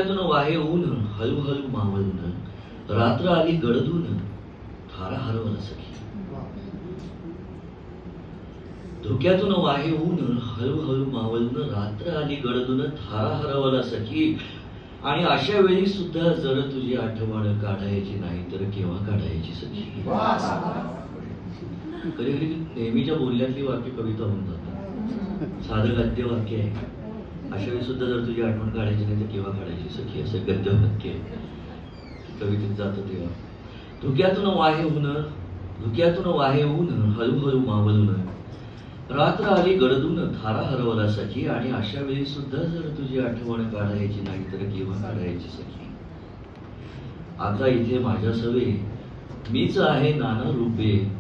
वाहे ऊन हळूहळू मावळून, रात्र आली गडदून, थारा हरवला सखी. धुक्यातून वाहे ऊन हळूहळू मावळून, रात्र आली गडदून, थारा हरवला सखी. आणि अशा वेळी सुद्धा जर तुझी आठवण काढायची नाही तर केव्हा काढायची सखी. कधी कधी नेहमीच्या बोलण्यातली वाक्य कविता होऊन जातात. साधं गद्य वाक्य आहे. अशा वेळी सुद्धा जर तुझी आठवण काढायची नाही तर केव्हा काढायची सखी, असं गद्य वाक्य आहे. कवितेत जातं तेव्हा. धुक्यातून वाहे ऊन हळूहळू मावळून, रात्र आली गडदून, थारा हरवला सखी. आणि अशा वेळी सुद्धा जर तुझी आठवण काढायची नाही तर केव्हा काढायची सखी. आता इथे माझ्या सवे मीच आहे नाना रूपे,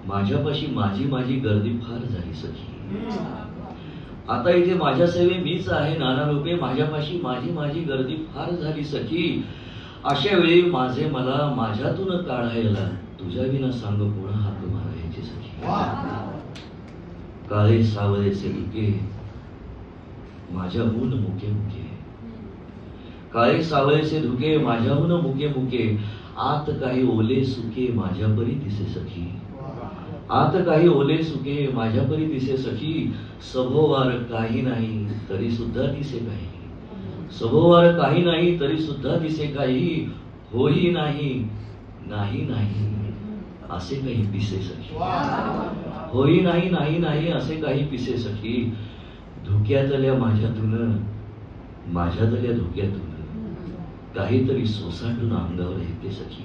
माझ्यापाशी माझी माझी गर्दी फार झाली सखी. आता इथे माझ्या सेवे मीच आहे नाना रूपे, माझ्यापाशी माझी माझी गर्दी फार झाली सखी. अशा वेळी माझे मला माझ्यातून काढायला तुझ्या विना सांग कोणा हात मारायची सखी. काळे सावळेचे धुके माझ्याहून मुके मुके, काळे सावळेचे धुके माझ्याहून मुके मुके, आत काही ओले सुके माझ्यापरी दिसे सखी. आत काही ओले सुके माझ्यापरी दिसे सखी. सभोवार काही नाही तरी सुद्धा दिसे काही, सभोवार काही नाही तरी सुद्धा दिसे काही. होई नाही नाही नाही असे काही पिसे सखी. होई नाही नाही नाही असे काही पिसे सखी. धुक्यातल्या माझ्यातल्या धुक्यातून काहीतरी सोसाटून अंगावर येते सखी.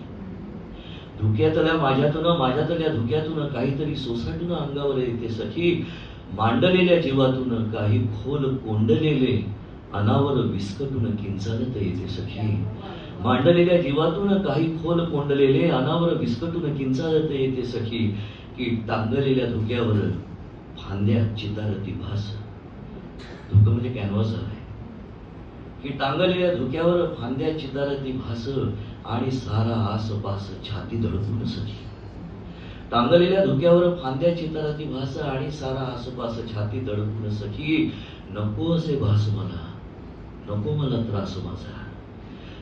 धुक्यातल्या माझ्यातल्या धुक्यातून काहीतरी सोसाटून अंगावर येते सखी. मांडलेल्या जीवातून काही खोल कोंडलेले अनावर विस्कटून किंचाळत येते सखी. मांडलेल्या जीवातून काही खोल कोंडलेले अनावर विस्कटून किंचाळत येते सखी. की टांगलेल्या धुक्यावर फांद्या चितारती भास. धुकं म्हणजे कॅनव्हास आहे. की टांगलेल्या धुक्यावर फांद्या चितारती भास, आणि सारा आसपास छाती धडकून सखी. टांगलेल्या धुक्यावर फांद्या चितारती भास, आणि सारा आसपास छाती धडकून सखी. नको असे भास मला, नको मला त्रास माझा,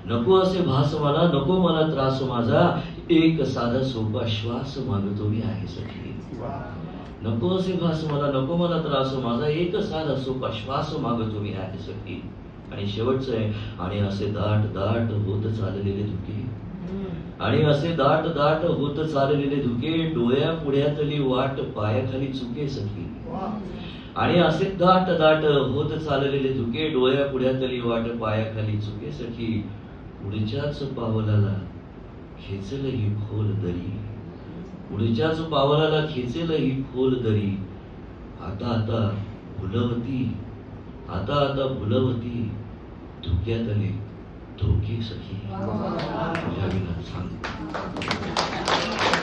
नको असे भास मला, नको मला त्रास माझा. एक साधा सोपा श्वास मागतो मी आहे सखी. नको असे भास मला, नको मला त्रास माझा, एक साधा सोपा श्वास मागतो मी आहे सखी. आणि शेवटचं आहे, आणि असे दाट दाट होत चाललेले धुके, आणि असे दाट दाट होत चाललेले धुके, डोळ्या पुढ्यातली वाट पायाखाली चुके सखी. आणि असे दाट दाट होत चाललेले धुके, डोळ्या पुढ्यातली वाट पायाखाली चुके सखी. पुढच्याच पावलाला खेचल ही खोल दरी, पुढच्याच पावलाला खेचेल ही खोल दरी. आता आता भुलवती, आता आता भुलवती, धुक्यातले धोके सखी. तुझ्या विना सांग.